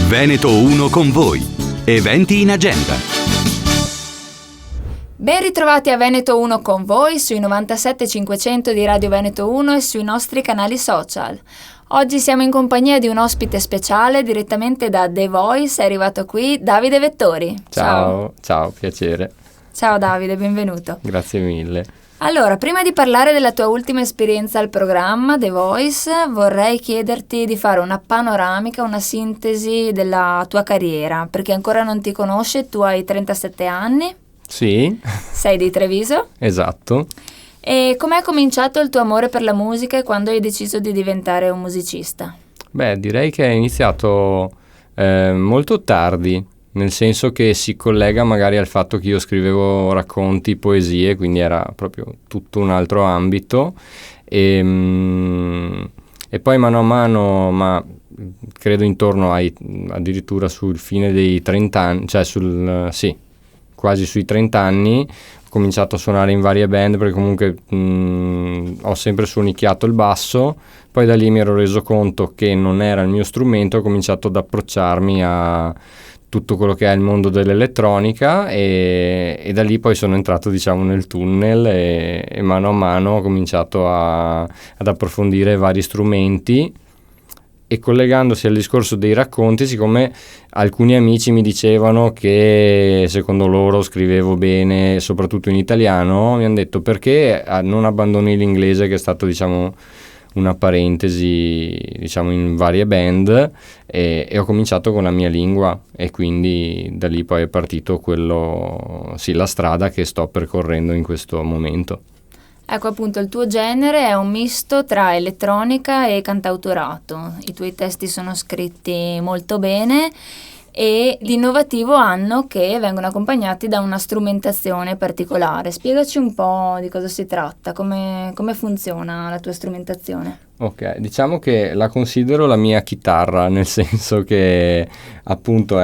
Veneto 1 con voi. Eventi in agenda. Ben ritrovati a Veneto 1 con voi sui 97.500 di Radio Veneto 1 e sui nostri canali social. Oggi siamo in compagnia di un ospite speciale direttamente da The Voice. È arrivato qui Davide Vettori. Ciao, piacere. Ciao Davide, benvenuto. Grazie mille. Allora, prima di parlare della tua ultima esperienza al programma The Voice, vorrei chiederti di fare una panoramica, una sintesi della tua carriera, perché ancora non ti conosce. Tu hai 37 anni. Sì. Sei di Treviso. Esatto. E com'è cominciato il tuo amore per la musica e quando hai deciso di diventare un musicista? Beh, direi che è iniziato molto tardi, nel senso che si collega magari al fatto che io scrivevo racconti, poesie, quindi era proprio tutto un altro ambito e poi mano a mano, ma credo intorno addirittura sul fine dei 30 anni, cioè quasi sui 30 anni, ho cominciato a suonare in varie band perché comunque ho sempre suonicchiato il basso. Poi da lì mi ero reso conto che non era il mio strumento, ho cominciato ad approcciarmi a tutto quello che è il mondo dell'elettronica e da lì poi sono entrato, diciamo, nel tunnel e mano a mano ho cominciato ad approfondire vari strumenti. E collegandosi al discorso dei racconti, siccome alcuni amici mi dicevano che secondo loro scrivevo bene, soprattutto in italiano, mi hanno detto: perché non abbandoni l'inglese, che è stato, diciamo, una parentesi, diciamo, in varie band, e ho cominciato con la mia lingua e quindi da lì poi è partito la strada che sto percorrendo in questo momento. Ecco, appunto, il tuo genere è un misto tra elettronica e cantautorato. I tuoi testi sono scritti molto bene e l'innovativo hanno che vengono accompagnati da una strumentazione particolare. Spiegaci un po' di cosa si tratta, come funziona la tua strumentazione. Ok, diciamo che la considero la mia chitarra, nel senso che appunto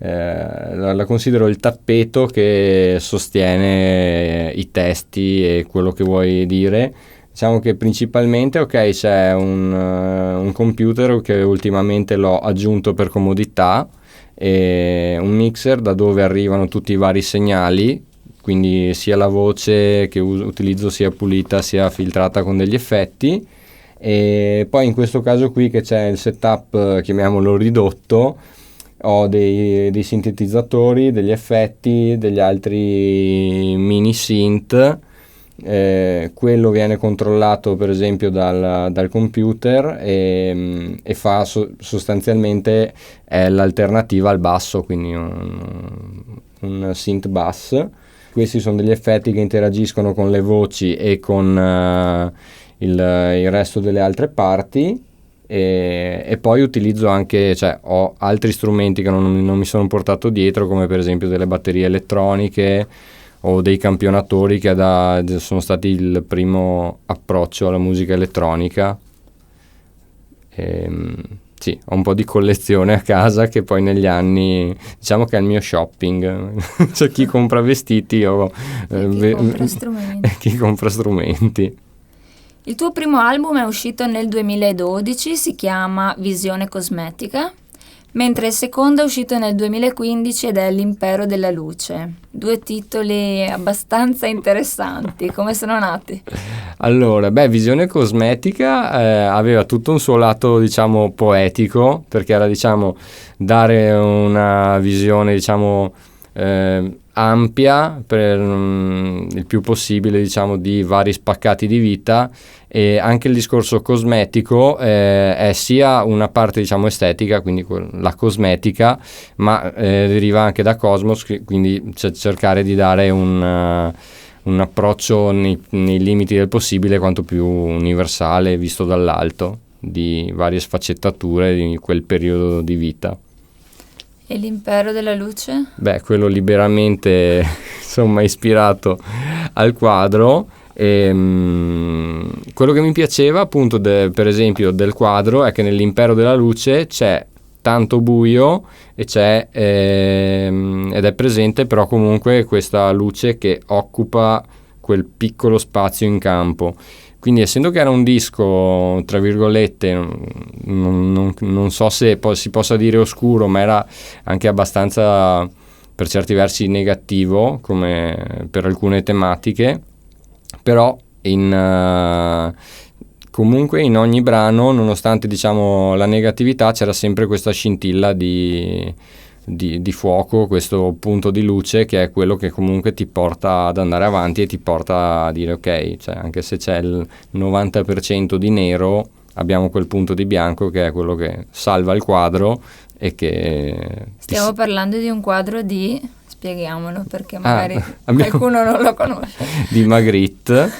la considero il tappeto che sostiene i testi e quello che vuoi dire. Diciamo che principalmente c'è un computer che ultimamente l'ho aggiunto per comodità, e un mixer da dove arrivano tutti i vari segnali, quindi sia la voce che utilizzo sia pulita sia filtrata con degli effetti, e poi in questo caso qui che c'è il setup, chiamiamolo ridotto, ho dei sintetizzatori, degli effetti, degli altri mini synth. Quello viene controllato per esempio dal computer e fa sostanzialmente è l'alternativa al basso, quindi un synth bass. Questi sono degli effetti che interagiscono con le voci e con il resto delle altre parti. E poi utilizzo anche, ho altri strumenti che non mi sono portato dietro, come per esempio delle batterie elettroniche o dei campionatori che sono stati il primo approccio alla musica elettronica. Sì, ho un po' di collezione a casa che poi negli anni, diciamo che è il mio shopping. C'è chi compra vestiti o chi compra strumenti. Il tuo primo album è uscito nel 2012, si chiama Visione Cosmetica, mentre il secondo è uscito nel 2015 ed è L'Impero della Luce. Due titoli abbastanza interessanti. Come sono nati? Allora, Visione Cosmetica aveva tutto un suo lato, diciamo, poetico, perché era, diciamo, dare una visione, diciamo, ampia per il più possibile, diciamo, di vari spaccati di vita. E anche il discorso cosmetico è sia una parte, diciamo, estetica, quindi la cosmetica, ma deriva anche da cosmos, quindi cercare di dare un approccio nei limiti del possibile, quanto più universale, visto dall'alto, di varie sfaccettature di quel periodo di vita. E L'Impero della Luce? Quello liberamente insomma ispirato al quadro. Quello che mi piaceva appunto per esempio del quadro è che nell'Impero della Luce c'è tanto buio e ed è presente però comunque questa luce che occupa quel piccolo spazio in campo, Quindi essendo che era un disco, tra virgolette, non so se si possa dire oscuro, ma era anche abbastanza, per certi versi, negativo, come per alcune tematiche, però comunque in ogni brano, nonostante diciamo la negatività, c'era sempre questa scintilla di fuoco, questo punto di luce che è quello che comunque ti porta ad andare avanti e ti porta a dire ok, cioè anche se c'è il 90% di nero, abbiamo quel punto di bianco che è quello che salva il quadro e che... Stiamo parlando di un quadro di... spieghiamolo perché magari qualcuno non lo conosce. Di Magritte,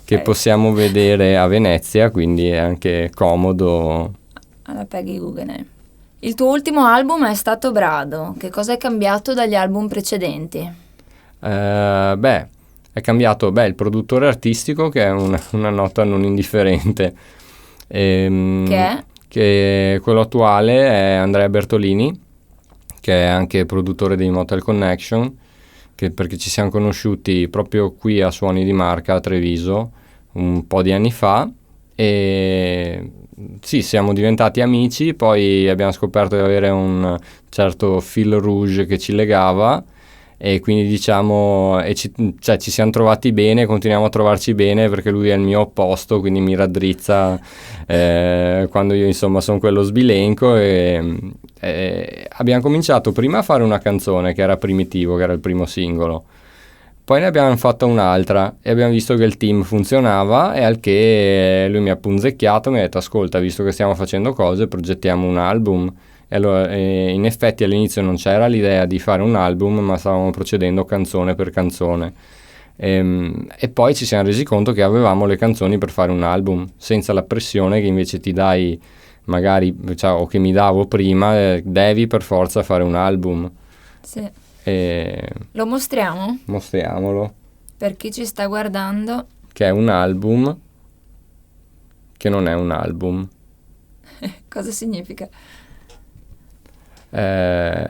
che Okay. possiamo vedere a Venezia, quindi è anche comodo. Alla Peggy Guggenheim. Il tuo ultimo album è stato Brado. Che cosa è cambiato dagli album precedenti? È cambiato il produttore artistico, che è una nota non indifferente. Che è? Che quello attuale è Andrea Bertolini, che è anche produttore dei Motel Connection, perché ci siamo conosciuti proprio qui a Suoni di Marca a Treviso un po' di anni fa e sì, siamo diventati amici, poi abbiamo scoperto di avere un certo fil rouge che ci legava e quindi diciamo ci siamo trovati bene, continuiamo a trovarci bene perché lui è il mio opposto, quindi mi raddrizza quando io insomma sono quello sbilenco e abbiamo cominciato prima a fare una canzone che era Primitivo, che era il primo singolo, poi ne abbiamo fatta un'altra e abbiamo visto che il team funzionava e al che lui mi ha punzecchiato, mi ha detto ascolta, visto che stiamo facendo cose, progettiamo un album. E allora, in effetti all'inizio non c'era l'idea di fare un album, ma stavamo procedendo canzone per canzone. E poi ci siamo resi conto che avevamo le canzoni per fare un album, senza la pressione che invece ti dai magari, cioè, o che mi davo prima, devi per forza fare un album. Sì. Lo mostriamo? Mostriamolo. Per chi ci sta guardando. Che è un album che non è un album. Cosa significa?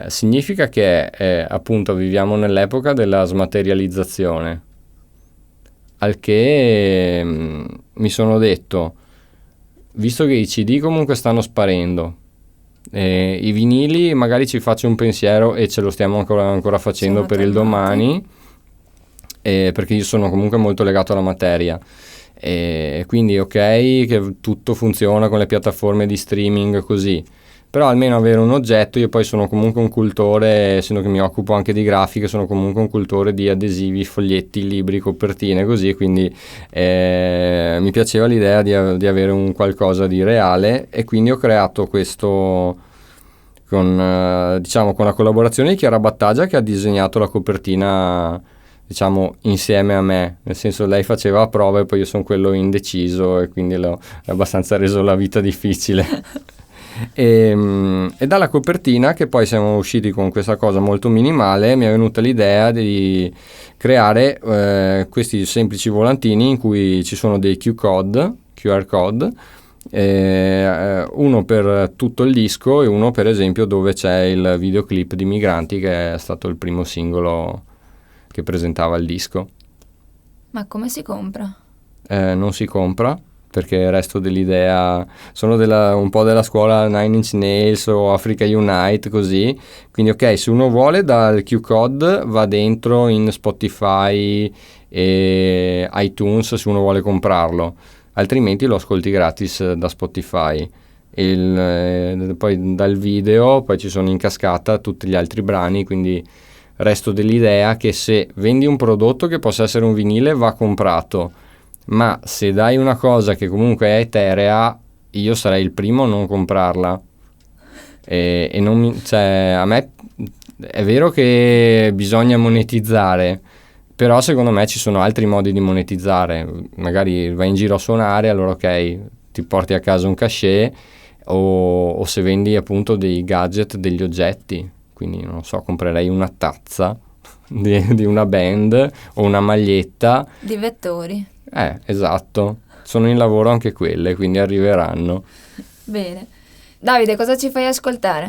Significa che appunto viviamo nell'epoca della smaterializzazione, al che mi sono detto, visto che i CD comunque stanno sparendo, i vinili magari ci faccio un pensiero e ce lo stiamo ancora facendo Sono per il tornati. domani, perché io sono comunque molto legato alla materia. E quindi ok che tutto funziona con le piattaforme di streaming così, però almeno avere un oggetto. Io poi sono comunque un cultore, essendo che mi occupo anche di grafiche, sono comunque un cultore di adesivi, foglietti, libri, copertine così, quindi mi piaceva l'idea di avere un qualcosa di reale e quindi ho creato questo con la collaborazione di Chiara Battaglia, che ha disegnato la copertina diciamo insieme a me, nel senso lei faceva a prova e poi io sono quello indeciso e quindi l'ho abbastanza reso la vita difficile. E dalla copertina, che poi siamo usciti con questa cosa molto minimale, mi è venuta l'idea di creare questi semplici volantini in cui ci sono dei QR code, uno per tutto il disco e uno per esempio dove c'è il videoclip di Migranti, che è stato il primo singolo che presentava il disco. Ma come si compra? Non si compra, perché resto dell'idea, sono un po' della scuola Nine Inch Nails o Africa Unite, così, quindi ok, se uno vuole dal Q-Code va dentro in Spotify e iTunes se uno vuole comprarlo, altrimenti lo ascolti gratis da Spotify. Poi dal video poi ci sono in cascata tutti gli altri brani, quindi resto dell'idea che se vendi un prodotto che possa essere un vinile va comprato, ma se dai una cosa che comunque è eterea, io sarei il primo a non comprarla. E non cioè, a me è vero che bisogna monetizzare, però secondo me ci sono altri modi di monetizzare. Magari vai in giro a suonare, allora ok, ti porti a casa un cachet, o se vendi appunto dei gadget, degli oggetti, quindi non so, comprerei una tazza di una band o una maglietta Di vettori. esatto, sono in lavoro anche quelle, quindi arriveranno. Bene. Davide, cosa ci fai ascoltare?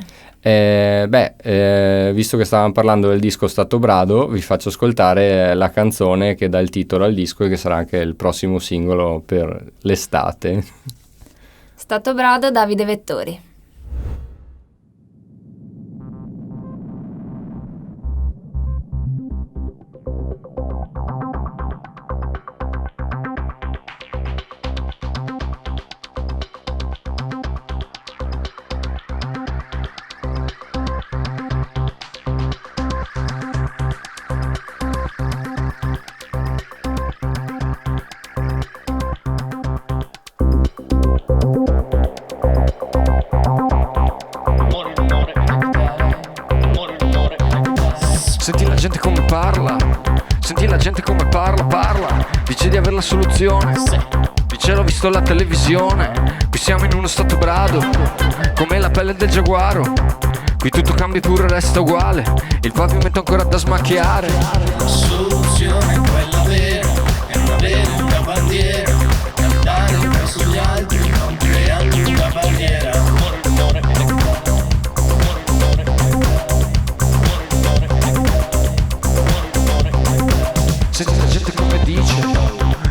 Visto che stavamo parlando del disco Stato Brado, vi faccio ascoltare la canzone che dà il titolo al disco e che sarà anche il prossimo singolo per l'estate. Stato Brado, Davide Vettori. Senti la gente come parla, senti la gente come parla, dice di aver la soluzione, dice l'ho visto alla televisione, qui siamo in uno stato brado, come la pelle del giaguaro, qui tutto cambia eppure resta uguale, il pavimento ancora da smacchiare. La soluzione è quella vera, è non avere una bandiera, andare verso gli altri, non creando una barriera. Senti la gente come dice,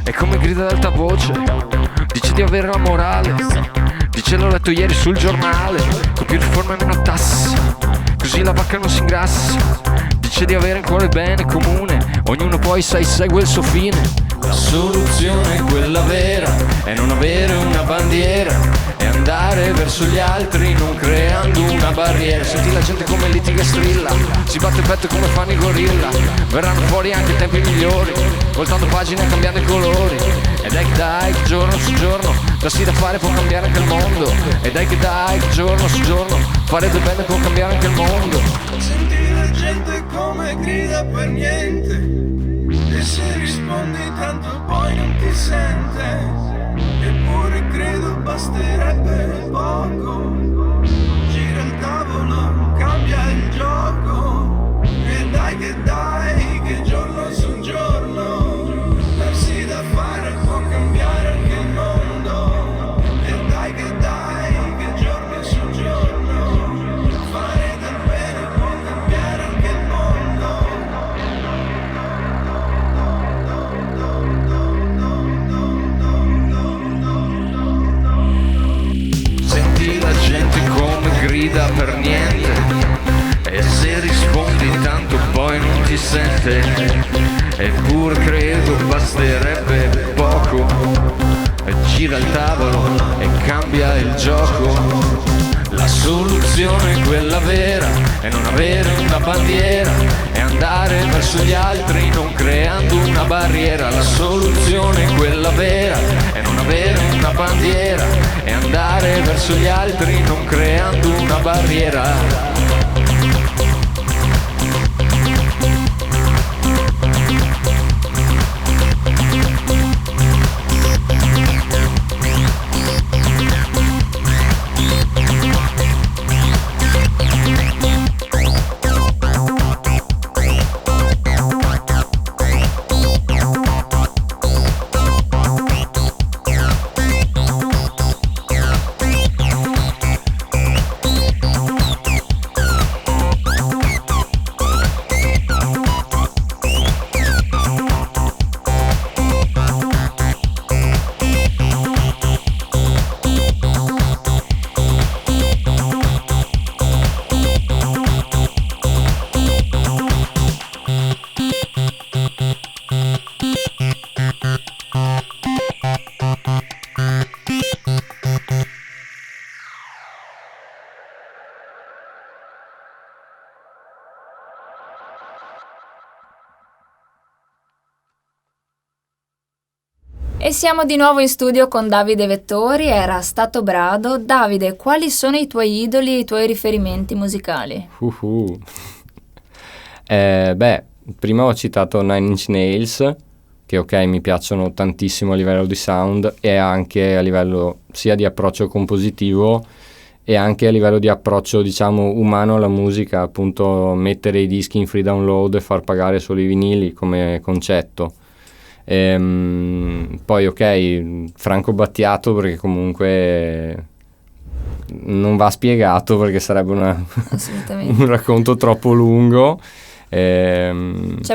e come grida ad alta voce, dice di avere la morale, dice l'ho letto ieri sul giornale, con più riforme e meno tasse, così la vacca non si ingrassa, dice di avere in cuore il bene comune, ognuno poi segue il suo fine. La soluzione è quella vera, è non avere una bandiera, è andare verso gli altri non creando una barriera. Senti la gente come litiga e strilla, si batte il petto come fanno i gorilla, verranno fuori anche tempi migliori, voltando pagine e cambiando i colori. E dai che dai, che giorno su giorno, da sì da fare può cambiare anche il mondo. E dai che giorno su giorno, fare del bene può cambiare anche il mondo. Senti la gente come grida per niente, e se rispondi tanto poi non ti sente, eppure credo basterebbe poco, gira il tavolo, cambia il gioco, e dai che giorno su giorno, darsi da fare può cambiare anche il mondo, e dai che giorno su giorno, fare del bene può cambiare anche il mondo. Senti la gente come grida per niente, e se rispondi tanto poi non ti sente, eppure credo basterebbe poco, e gira il tavolo e cambia il gioco. La soluzione è quella vera, è non avere una bandiera, è andare verso gli altri non creando una barriera. La soluzione è quella vera, è non avere una bandiera, è andare verso gli altri non creando una barriera. E siamo di nuovo in studio con Davide Vettori, era Stato Brado. Davide, quali sono i tuoi idoli e i tuoi riferimenti musicali? Prima ho citato Nine Inch Nails, che ok, mi piacciono tantissimo a livello di sound e anche a livello sia di approccio compositivo e anche a livello di approccio, diciamo, umano alla musica, appunto mettere i dischi in free download e far pagare solo i vinili come concetto. Poi ok, Franco Battiato, perché comunque non va spiegato perché sarebbe Assolutamente. un racconto troppo lungo. C'è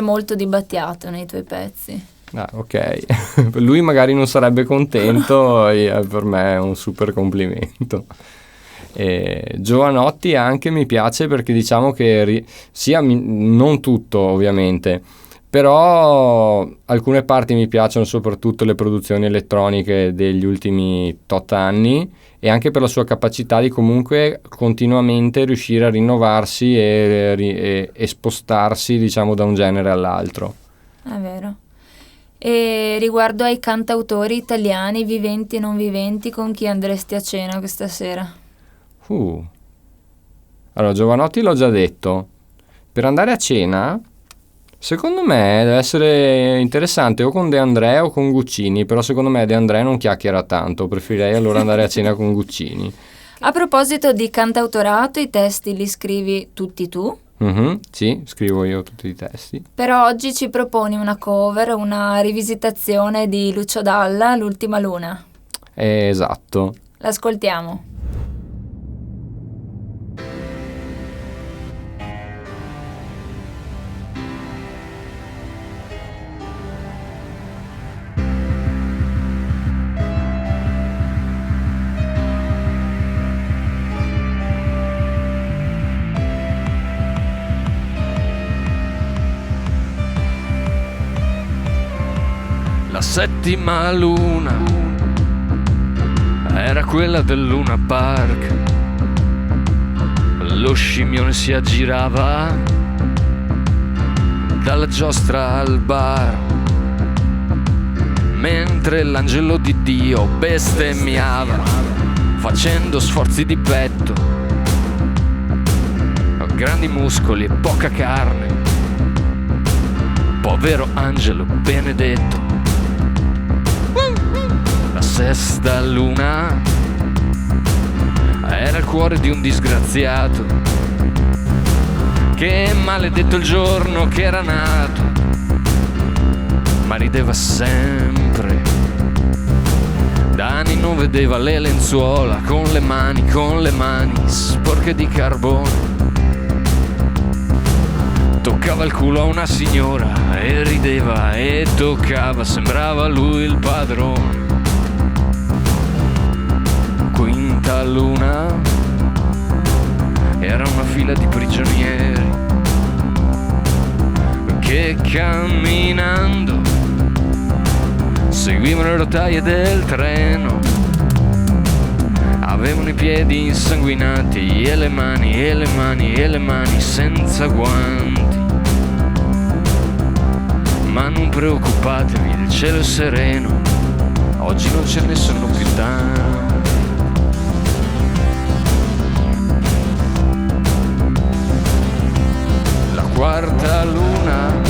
molto di Battiato nei tuoi pezzi. Ah, ok. Lui magari non sarebbe contento, per me è un super complimento. Giovanotti anche mi piace perché diciamo che non tutto ovviamente, però alcune parti mi piacciono, soprattutto le produzioni elettroniche degli ultimi tot anni, e anche per la sua capacità di comunque continuamente riuscire a rinnovarsi e spostarsi, diciamo, da un genere all'altro. È vero. E riguardo ai cantautori italiani, viventi e non viventi, con chi andresti a cena questa sera? Allora, Giovanotti l'ho già detto. Per andare a cena, secondo me deve essere interessante o con De André o con Guccini, però secondo me De André non chiacchiera tanto, preferirei allora andare a cena con Guccini. A proposito di cantautorato, i testi li scrivi tutti tu? Sì, scrivo io tutti i testi. Però oggi ci proponi una cover, una rivisitazione di Lucio Dalla, L'ultima luna. Esatto. L'ascoltiamo. La settima luna era quella del Luna Park. Lo scimmione si aggirava dalla giostra al bar, mentre l'angelo di Dio bestemmiava facendo sforzi di petto, grandi muscoli e poca carne. Povero angelo benedetto. La sesta luna era il cuore di un disgraziato che maledetto il giorno che era nato, ma rideva sempre. Da anni non vedeva le lenzuola con le mani sporche di carbone. Toccava il culo a una signora e rideva e toccava, sembrava lui il padrone. Quinta luna era una fila di prigionieri che camminando seguivano le rotaie del treno. Avevano i piedi insanguinati e le mani senza guanti. Ma non preoccupatevi, il cielo è sereno, oggi non ce ne sono più tanti. La quarta luna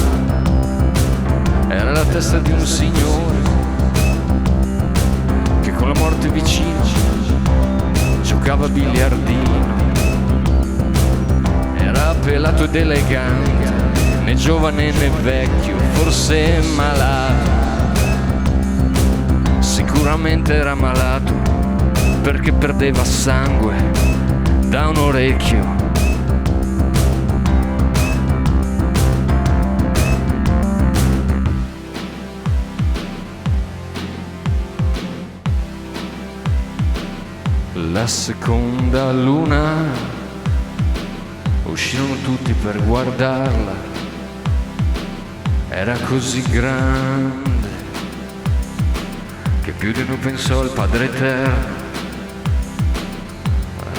era la testa di un signore che con la morte vicino giocava a biliardino. Era pelato ed elegante, né giovane né vecchio, forse malato. Sicuramente era malato perché perdeva sangue da un orecchio. La seconda luna uscirono tutti per guardarla. Era così grande che più di uno pensò al Padre Eterno.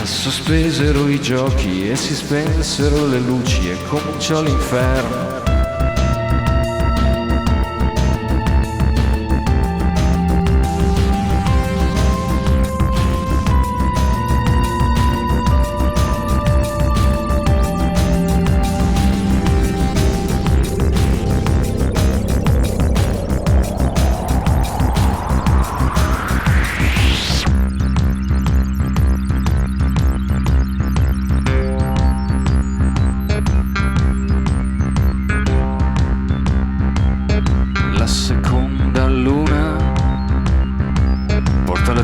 Sospesero i giochi e si spensero le luci e cominciò l'inferno.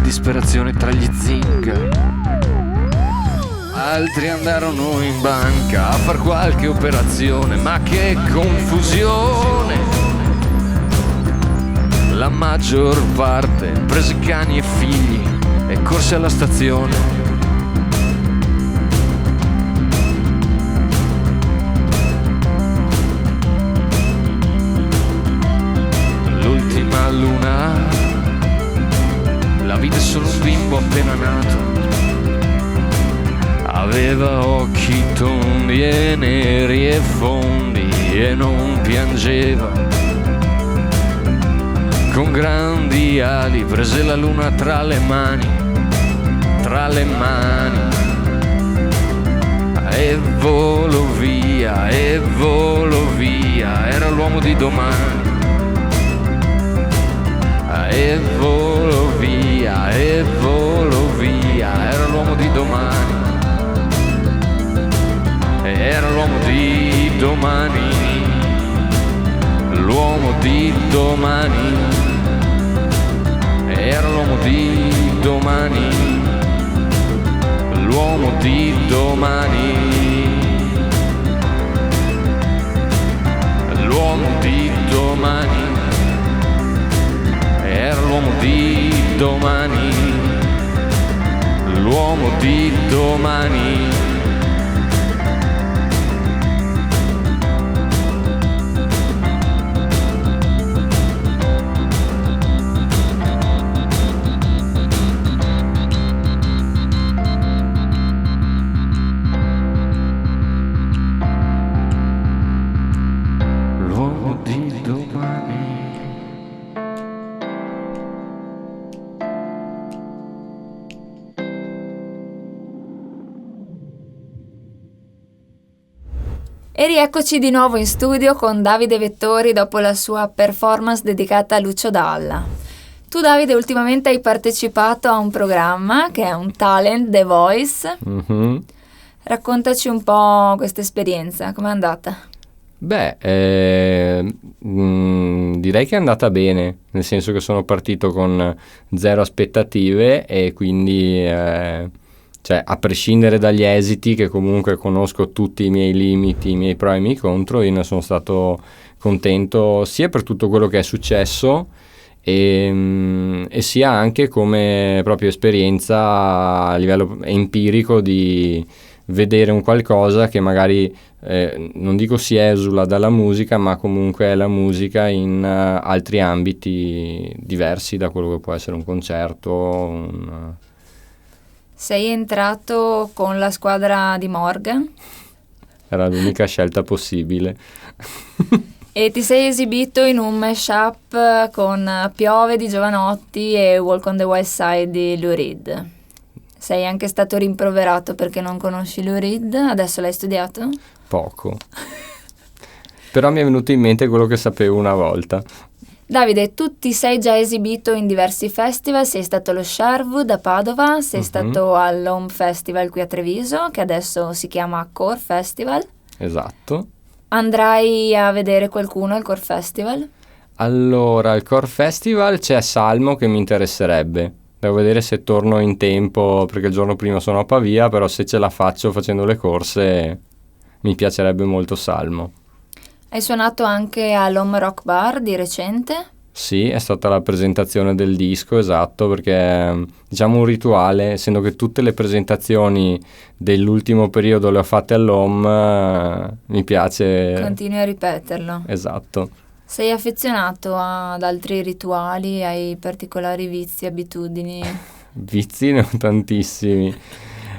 Disperazione tra gli zinga altri andarono in banca a far qualche operazione, ma che confusione! La maggior parte prese cani e figli e corse alla stazione. L'ultima luna la vide solo un bimbo appena nato. Aveva occhi tondi e neri e fondi e non piangeva. Con grandi ali prese la luna tra le mani, e volò via, era l'uomo di domani. E volò via, era l'uomo di domani. Era l'uomo di domani, l'uomo di domani. Era l'uomo di domani, l'uomo di domani. L'uomo di domani. Era l'uomo di domani, l'uomo di domani. L'uomo di domani. E rieccoci di nuovo in studio con Davide Vettori dopo la sua performance dedicata a Lucio Dalla. Tu, Davide, ultimamente hai partecipato a un programma che è un talent, The Voice. Mhm. Raccontaci un po' questa esperienza, com'è andata? Beh, direi che è andata bene, nel senso che sono partito con zero aspettative e quindi, cioè, a prescindere dagli esiti, che comunque conosco tutti i miei limiti, i miei pro e i miei contro, io ne sono stato contento sia per tutto quello che è successo e sia anche come proprio esperienza a livello empirico di vedere un qualcosa che magari non dico si esula dalla musica, ma comunque è la musica in altri ambiti diversi da quello che può essere un concerto. Sei entrato con la squadra di Morgan Era l'unica scelta possibile. e ti sei esibito in un mashup con Piove di Giovanotti e Walk on the Wild Side di Lou Reed. Sei anche stato rimproverato perché non conosci Lou Reed, adesso l'hai studiato? Poco. Però mi è venuto in mente quello che sapevo una volta. Davide, tu ti sei già esibito in diversi festival, sei stato allo Sherwood a Padova, sei stato all'Home Festival qui a Treviso, che adesso si chiama Core Festival. Esatto. Andrai a vedere qualcuno al Core Festival? Allora, al Core Festival c'è Salmo che mi interesserebbe. Devo vedere se torno in tempo, perché il giorno prima sono a Pavia, però se ce la faccio facendo le corse mi piacerebbe molto Salmo. Hai suonato anche all'Home Rock Bar di recente? Sì, è stata la presentazione del disco, esatto, perché è, diciamo, un rituale, essendo che tutte le presentazioni dell'ultimo periodo le ho fatte all'Home, mi piace. Continui a ripeterlo. Esatto. Sei affezionato ad altri rituali, hai particolari vizi, abitudini? Vizi ne ho tantissimi.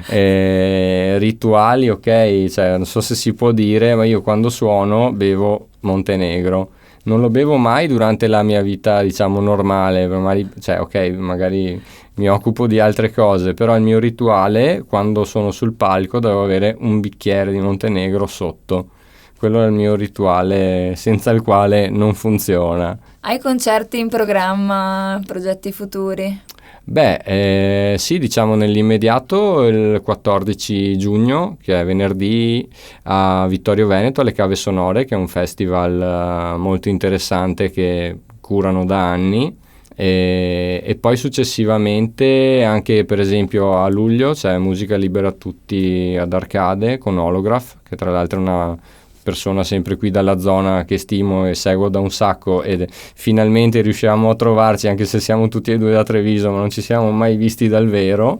Rituali, ok, cioè non so se si può dire, ma io quando suono bevo Montenegro. Non lo bevo mai durante la mia vita, diciamo, normale, cioè ok, magari mi occupo di altre cose, però il mio rituale, quando sono sul palco, devo avere un bicchiere di Montenegro sotto. Quello è il mio rituale, senza il quale non funziona. Hai concerti in programma, progetti futuri? Beh, sì, diciamo nell'immediato il 14 giugno, che è venerdì, a Vittorio Veneto, alle Cave Sonore, che è un festival molto interessante che curano da anni. E poi successivamente anche per esempio a luglio c'è Musica Libera a Tutti ad Arcade con Holograph, che tra l'altro è una persona sempre qui dalla zona che stimo e seguo da un sacco, ed finalmente riusciamo a trovarci, anche se siamo tutti e due da Treviso ma non ci siamo mai visti dal vero.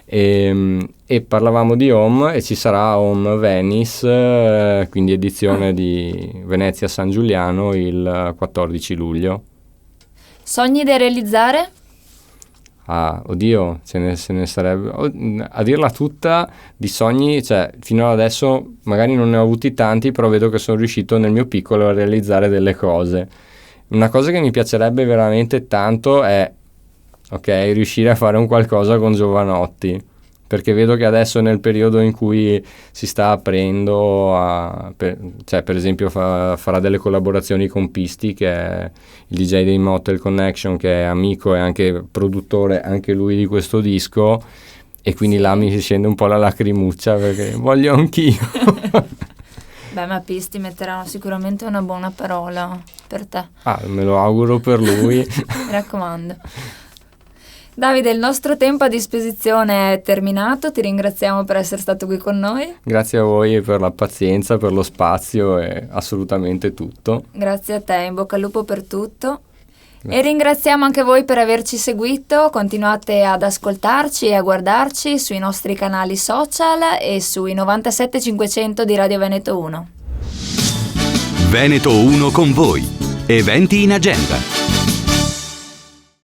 E parlavamo di Home, e ci sarà Home Venice, quindi edizione di Venezia San Giuliano il 14 luglio. Sogni da realizzare? Ah, oddio, se ne sarebbe. A dirla tutta, di sogni, cioè, fino ad adesso magari non ne ho avuti tanti, però vedo che sono riuscito nel mio piccolo a realizzare delle cose. Una cosa che mi piacerebbe veramente tanto è, riuscire a fare un qualcosa con Giovanotti, perché vedo che adesso nel periodo in cui si sta aprendo per esempio farà delle collaborazioni con Pisti, che è il DJ dei Motel Connection, che è amico e anche produttore anche lui di questo disco, e quindi là mi si scende un po' la lacrimuccia perché voglio anch'io. Beh, ma Pisti metterà sicuramente una buona parola per te. Me lo auguro per lui. Mi raccomando. Davide, il nostro tempo a disposizione è terminato, ti ringraziamo per essere stato qui con noi. Grazie a voi per la pazienza, per lo spazio e assolutamente tutto. Grazie a te, in bocca al lupo per tutto. E ringraziamo anche voi per averci seguito, continuate ad ascoltarci e a guardarci sui nostri canali social e sui 97 500 di Radio Veneto 1. Veneto 1 con voi. Eventi in agenda.